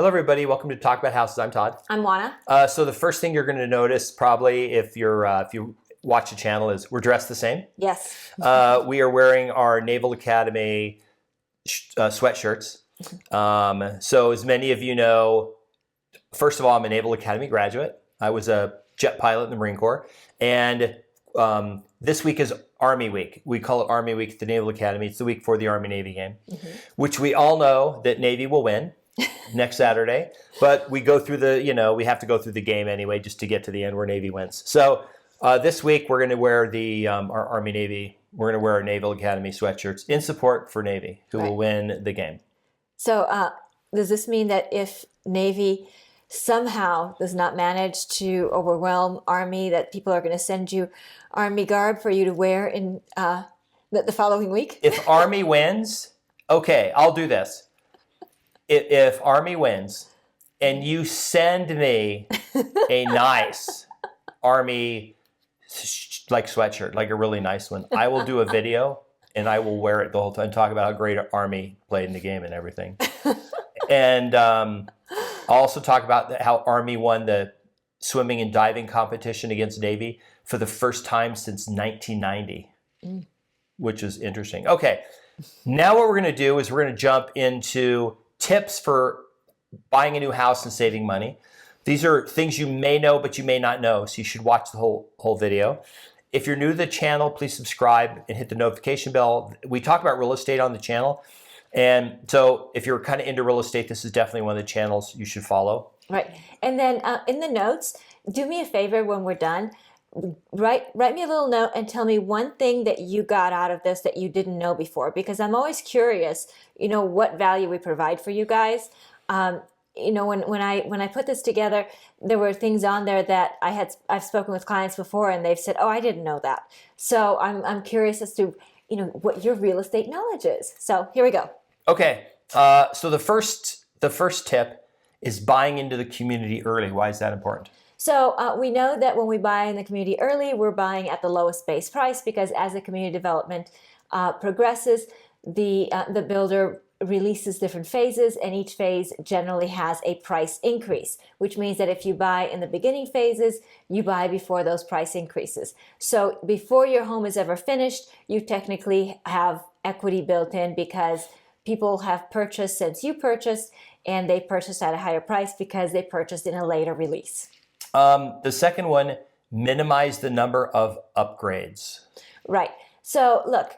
Hello, everybody. Welcome to Talk About Houses. I'm Todd. I'm Juana. So the first thing you're going to notice, probably, if you watch the channel, is we're dressed the same. Yes. We are wearing our Naval Academy sweatshirts. So as many of you know, first of all, I'm a Naval Academy graduate. I was a jet pilot in the Marine Corps, and this week is Army Week. We call it Army Week at the Naval Academy. It's the week before the Army-Navy game, which we all know that Navy will win next Saturday. But we go through we have to go through the game anyway just to get to the end where Navy wins. So this week we're going to wear our Army-Navy. We're going to wear our Naval Academy sweatshirts in support for Navy, who will win the game. So does this mean that if Navy somehow does not manage to overwhelm Army, that people are going to send you Army garb for you to wear in the following week? If Army wins, okay, I'll do this. If Army wins and you send me a nice Army sweatshirt, like a really nice one, I will do a video and I will wear it the whole time and talk about how great Army played in the game and everything. And I'll also talk about how Army won the swimming and diving competition against Navy for the first time since 1990, which is interesting. Okay, now what we're going to do is we're going to jump into tips for buying a new house and saving money. These are things you may know, but you may not know, so you should watch the whole video. If you're new to the channel, please subscribe and hit the notification bell. We talk about real estate on the channel, and so if you're kind of into real estate, this is definitely one of the channels you should follow. Right. And then in the notes, do me a favor when we're done. Write me a little note and tell me one thing that you got out of this that you didn't know before, because I'm always curious, what value we provide for you guys. When I put this together, there were things on there that I've spoken with clients before, and they've said, "Oh, I didn't know that." So I'm curious as to what your real estate knowledge is. So here we go. Okay. So the first tip is buying into the community early. Why is that important? So we know that when we buy in the community early, we're buying at the lowest base price, because as the community development progresses, the builder releases different phases, and each phase generally has a price increase, which means that if you buy in the beginning phases, you buy before those price increases. So before your home is ever finished, you technically have equity built in, because people have purchased since you purchased, and they purchased at a higher price because they purchased in a later release. The second one, minimize the number of upgrades. Right. So look,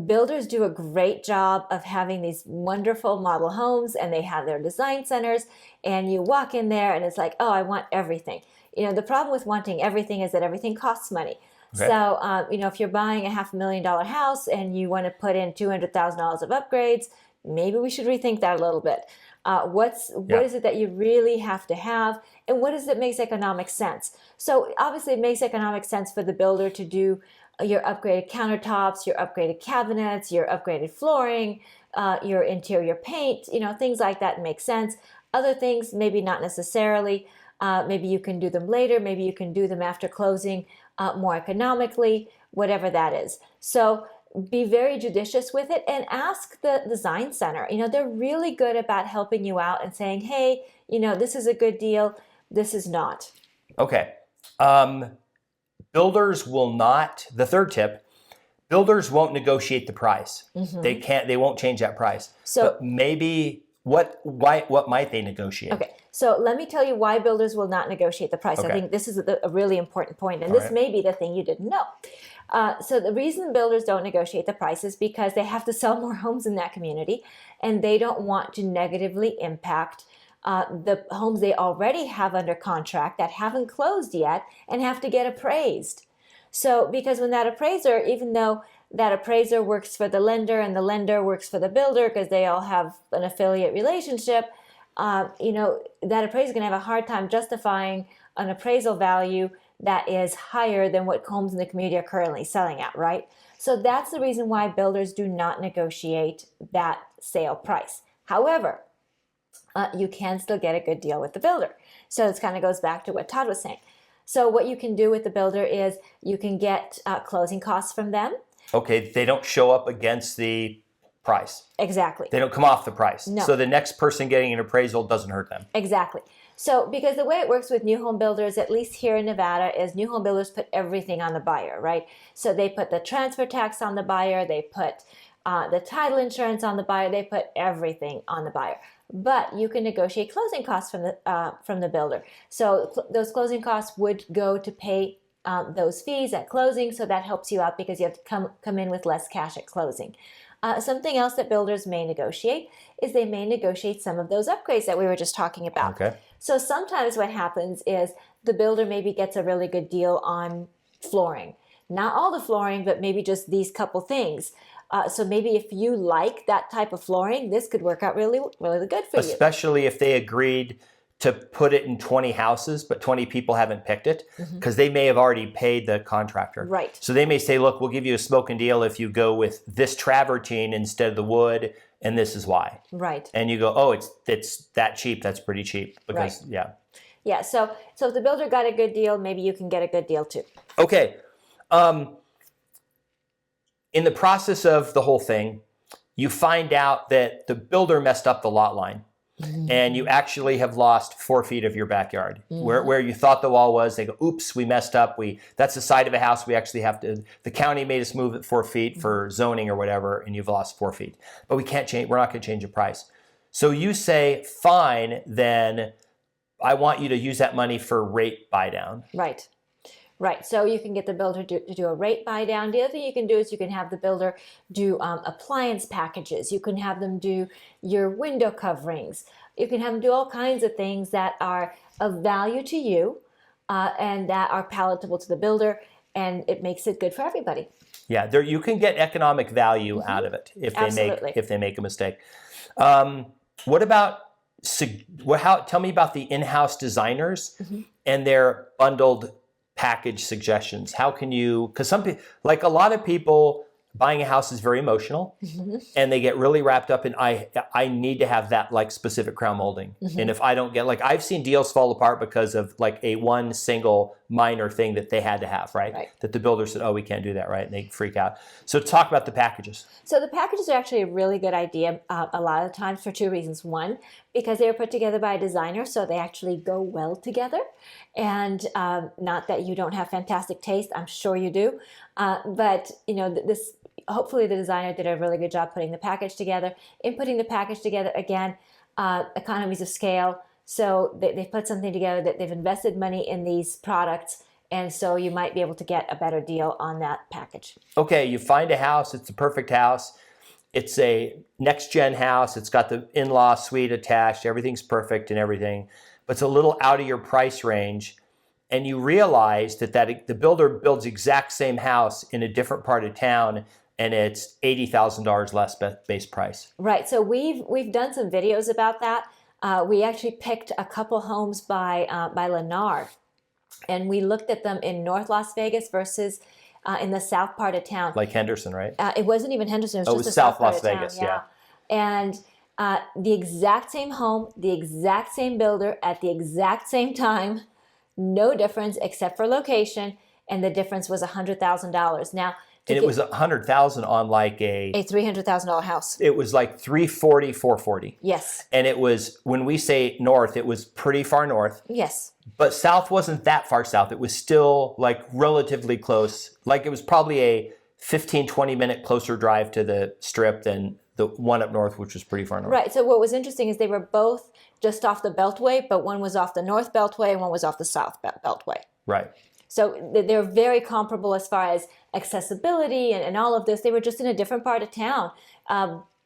builders do a great job of having these wonderful model homes, and they have their design centers, and you walk in there and it's like, oh, I want everything. The problem with wanting everything is that everything costs money. Okay. So, if you're buying a $500,000 house and you want to put in $200,000 of upgrades, maybe we should rethink that a little bit. What is it that you really have to have, and what is it makes economic sense? So obviously it makes economic sense for the builder to do your upgraded countertops, your upgraded cabinets, your upgraded flooring, your interior paint, things like that make sense. Other things, maybe not necessarily. Maybe you can do them later. Maybe you can do them after closing more economically, whatever that is. So be very judicious with it, and ask the design center. They're really good about helping you out and saying, hey, this is a good deal, this is not. Okay. Builders will not, the third tip, builders won't negotiate the price. They won't change that price. So but maybe, what might they negotiate? Okay. So let me tell you why builders will not negotiate the price. Okay. I think this is a really important point, and this may be the thing you didn't know. So the reason builders don't negotiate the price is because they have to sell more homes in that community, and they don't want to negatively impact the homes they already have under contract that haven't closed yet and have to get appraised. So because when that appraiser, even though that appraiser works for the lender and the lender works for the builder because they all have an affiliate relationship, that appraiser is going to have a hard time justifying an appraisal value that is higher than what homes in the community are currently selling at, right? So that's the reason why builders do not negotiate that sale price. However, you can still get a good deal with the builder. So this kind of goes back to what Todd was saying. So what you can do with the builder is you can get closing costs from them. Okay, they don't show up against the price. Exactly. They don't come off the price. No. So the next person getting an appraisal doesn't hurt them. Exactly. So because the way it works with new home builders, at least here in Nevada, is new home builders put everything on the buyer, right? So they put the transfer tax on the buyer, they put the title insurance on the buyer, they put everything on the buyer. But you can negotiate closing costs from the builder. So those closing costs would go to pay those fees at closing, so that helps you out because you have to come in with less cash at closing. Something else that builders may negotiate is they may negotiate some of those upgrades that we were just talking about. Okay. So sometimes what happens is the builder maybe gets a really good deal on flooring. Not all the flooring, but maybe just these couple things. So maybe if you like that type of flooring, this could work out really, really good for you. Especially if they agreed to put it in 20 houses, but 20 people haven't picked it, because they may have already paid the contractor. Right. So they may say, look, we'll give you a smoking deal if you go with this travertine instead of the wood, and this is why. Right. And you go, oh, it's that cheap. That's pretty cheap. Because, right. Yeah, so if the builder got a good deal, maybe you can get a good deal too. Okay. In the process of the whole thing, you find out that the builder messed up the lot line. And you actually have lost 4 feet of your backyard. Where you thought the wall was, they go, oops, we messed up. That's the side of a house. We actually have to, the county made us move it 4 feet for zoning or whatever, and you've lost 4 feet. But we're not going to change the price. So you say, fine, then I want you to use that money for rate buy down. Right. Right, so you can get the builder to do a rate buy down. The other thing you can do is you can have the builder do appliance packages. You can have them do your window coverings. You can have them do all kinds of things that are of value to you and that are palatable to the builder, and it makes it good for everybody. Yeah, you can get economic value out of it if they make a mistake. What about tell me about the in-house designers and their bundled package suggestions. How can you, because some people, like a lot of people, buying a house is very emotional and they get really wrapped up in, I need to have that like specific crown molding. And if I don't get, like I've seen deals fall apart because of like a one single minor thing that they had to have, right? That the builder said, oh, we can't do that, right? And they freak out. So talk about the packages. So the packages are actually a really good idea a lot of times for two reasons. One, because they were put together by a designer, so they actually go well together. And not that you don't have fantastic taste, I'm sure you do. But you know, hopefully the designer did a really good job putting the package together. In putting the package together, again, economies of scale. So they put something together that they've invested money in these products, and so you might be able to get a better deal on that package. Okay, you find a house, it's the perfect house. It's a next-gen house. It's got the in-law suite attached. Everything's perfect and everything. But it's a little out of your price range. And you realize that the builder builds the exact same house in a different part of town, and it's $80,000 less base price. Right. So we've done some videos about that. We actually picked a couple homes by Lennar, and we looked at them in North Las Vegas versus in the south part of town. Like Henderson, right? It wasn't even Henderson. It was just the South south part Las of town. Vegas, yeah. And the exact same home, the exact same builder at the exact same time, no difference except for location, and the difference was $100,000. Now, and it was $100,000 on like a $300,000 house. It was like 340, 440. Yes. And it was, when we say north, it was pretty far north. Yes. But south wasn't that far south. It was still like relatively close. Like it was probably a 15, 20 minute closer drive to the strip than the one up north, which was pretty far north. Right. So what was interesting is they were both just off the Beltway, but one was off the North Beltway and one was off the South Beltway. Right. So they're very comparable as far as accessibility and all of this. They were just in a different part of town.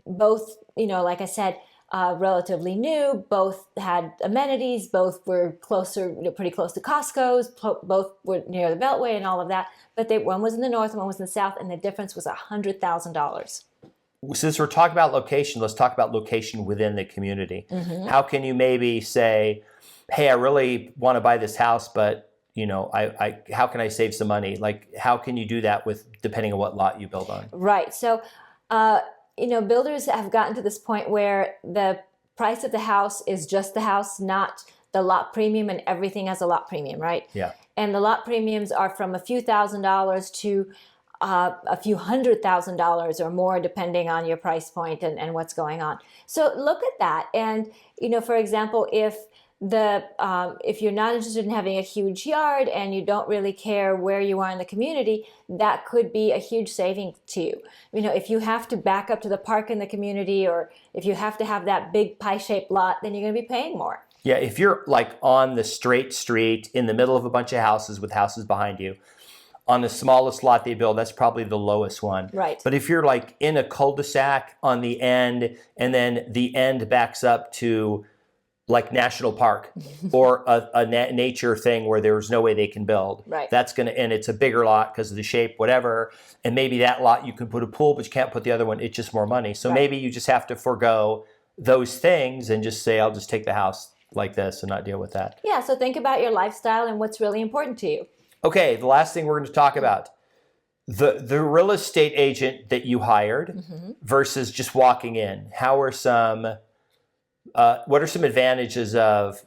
Both, you know, like I said, relatively new. Both had amenities. Both were closer, pretty close to Costco's. Both were near the Beltway and all of that. But one was in the north and one was in the south, and the difference was $100,000. Since we're talking about location, let's talk about location within the community. How can you maybe say, hey, I really want to buy this house, but you know, how can I save some money? Like, how can you do that depending on what lot you build on? Right. So, you know, builders have gotten to this point where the price of the house is just the house, not the lot premium, and everything has a lot premium, right? Yeah. And the lot premiums are from a few $1,000s to a few $100,000 or more, depending on your price point and what's going on. So look at that. And, for example, if you're not interested in having a huge yard and you don't really care where you are in the community, that could be a huge saving to you. If you have to back up to the park in the community, or if you have to have that big pie-shaped lot, then you're going to be paying more. Yeah, if you're like on the straight street in the middle of a bunch of houses with houses behind you, on the smallest lot they build, that's probably the lowest one. Right. But if you're like in a cul-de-sac on the end, and then the end backs up to like National Park or a nature thing where there's no way they can build, right, and it's a bigger lot because of the shape, whatever. And maybe that lot you can put a pool, but you can't put the other one. It's just more money. So maybe you just have to forego those things and just say, I'll just take the house like this and not deal with that. Yeah. So think about your lifestyle and what's really important to you. Okay, the last thing we're going to talk about, the real estate agent that you hired versus just walking in. What are some advantages of,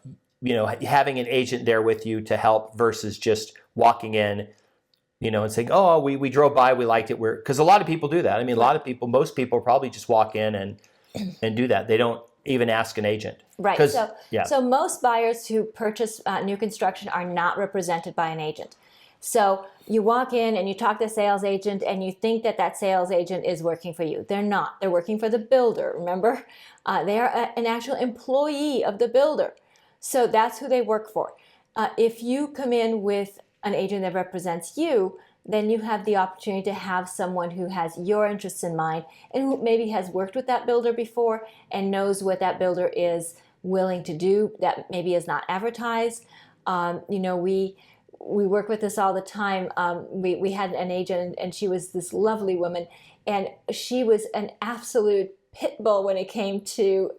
having an agent there with you to help versus just walking in, and saying, oh, we drove by, we liked it. Because a lot of people do that. I mean, most people probably just walk in and do that. They don't even ask an agent. Right. So most buyers who purchase new construction are not represented by an agent. So you walk in and you talk to the sales agent and you think that sales agent is working for you. They're not. They're working for the builder, remember? They are an actual employee of the builder. So that's who they work for. If you come in with an agent that represents you, then you have the opportunity to have someone who has your interests in mind and who maybe has worked with that builder before and knows what that builder is willing to do that maybe is not advertised. We work with this all the time. We had an agent, and she was this lovely woman, and she was an absolute pit bull when it came to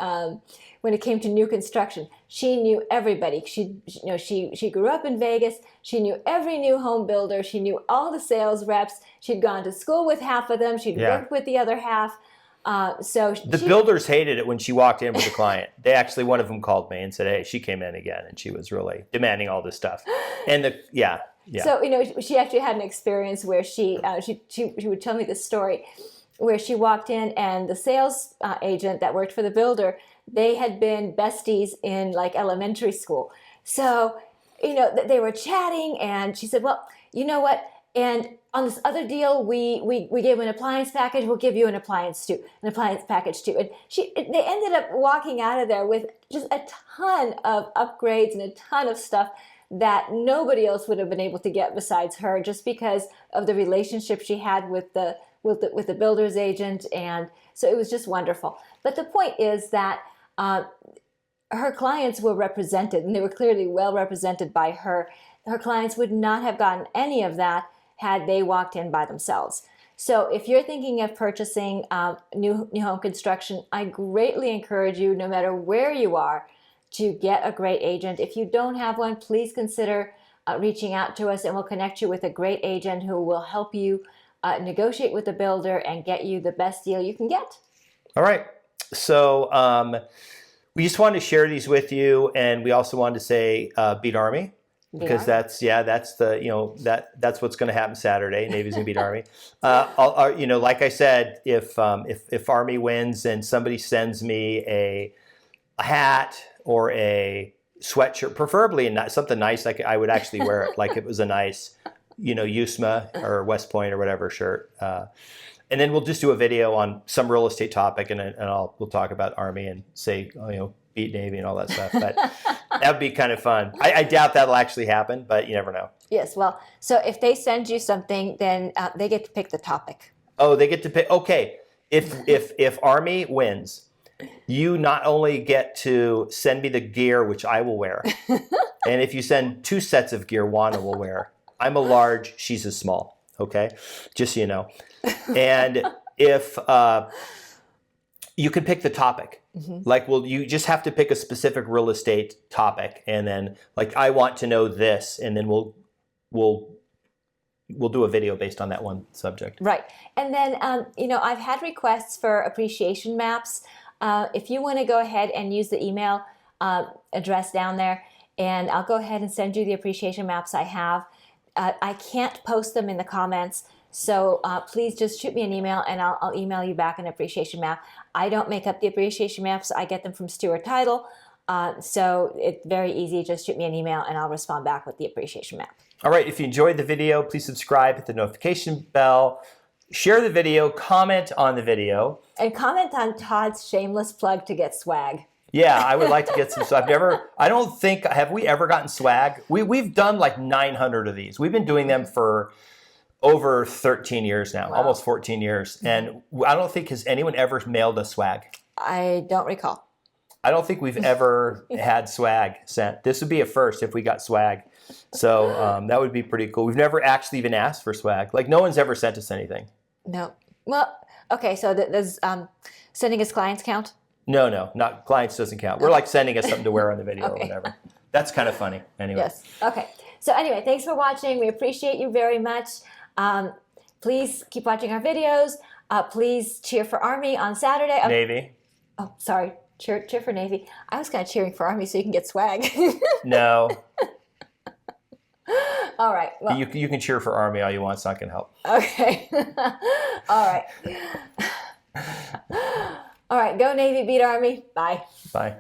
new construction. She knew everybody. She grew up in Vegas. She knew every new home builder. She knew all the sales reps. She'd gone to school with half of them. She'd worked with the other half. The builders hated it when she walked in with a client. They actually, one of them called me and said, hey, she came in again and she was really demanding all this stuff. And So, she actually had an experience where she would tell me this story where she walked in and the sales agent that worked for the builder, they had been besties in like elementary school. So, they were chatting and she said, well, you know what? And on this other deal, we gave an appliance package. We'll give you an appliance package too. And they ended up walking out of there with just a ton of upgrades and a ton of stuff that nobody else would have been able to get besides her, just because of the relationship she had with the builder's agent. And so it was just wonderful. But the point is that her clients were represented, and they were clearly well represented by her. Her clients would not have gotten any of that had they walked in by themselves. So if you're thinking of purchasing new home construction, I greatly encourage you, no matter where you are, to get a great agent. If you don't have one, please consider reaching out to us, and we'll connect you with a great agent who will help you negotiate with the builder and get you the best deal you can get. All right. So we just wanted to share these with you, and we also wanted to say beat Army. Because that's that's what's going to happen Saturday. Navy's going to beat Army. Like I said, if Army wins and somebody sends me a hat or a sweatshirt, preferably something nice, I would actually wear it. Like it was a nice, USMA or West Point or whatever shirt. And then we'll just do a video on some real estate topic, and we'll talk about Army and say, beat Navy and all that stuff. But that would be kind of fun. I doubt that'll actually happen, but you never know. Yes, well, so if they send you something, then they get to pick the topic. Oh, they get to pick. Okay, if Army wins, you not only get to send me the gear, which I will wear, and if you send 2 sets of gear, Juana will wear. I'm a large, she's a small. Okay, just so you know. And if you can pick the topic. Mm-hmm. You just have to pick a specific real estate topic, and then I want to know this, and then we'll do a video based on that one subject. Right. And then I've had requests for appreciation maps. If you want to go ahead and use the email address down there, and I'll go ahead and send you the appreciation maps I have. I can't post them in the comments So please just shoot me an email, and I'll email you back an appreciation map. I don't make up the appreciation maps. I get them from Stewart Title. So it's very easy. Just shoot me an email, and I'll respond back with the appreciation map. All right, if you enjoyed the video, please subscribe, hit the notification bell, share the video, comment on the video. And comment on Todd's shameless plug to get swag. Yeah, I would like to get some. So I don't think, have we ever gotten swag? We've done like 900 of these. We've been doing them for over 13 years now, almost 14 years. And I don't think, has anyone ever mailed us swag? I don't recall. I don't think we've ever had swag sent. This would be a first if we got swag. So that would be pretty cool. We've never actually even asked for swag. Like no one's ever sent us anything. No. Well, okay. So does sending us clients count? No, not clients doesn't count. We're like sending us something to wear on the video or whatever. That's kind of funny. Anyway. Yes. Okay. So anyway, thanks for watching. We appreciate you very much. Please keep watching our videos. Please cheer for Army on Saturday. Navy. Oh, sorry. Cheer for Navy. I was kind of cheering for Army so you can get swag. No. All right. Well, you can cheer for Army all you want. It's not going to help. Okay. All right. All right. Go Navy. Beat Army. Bye. Bye.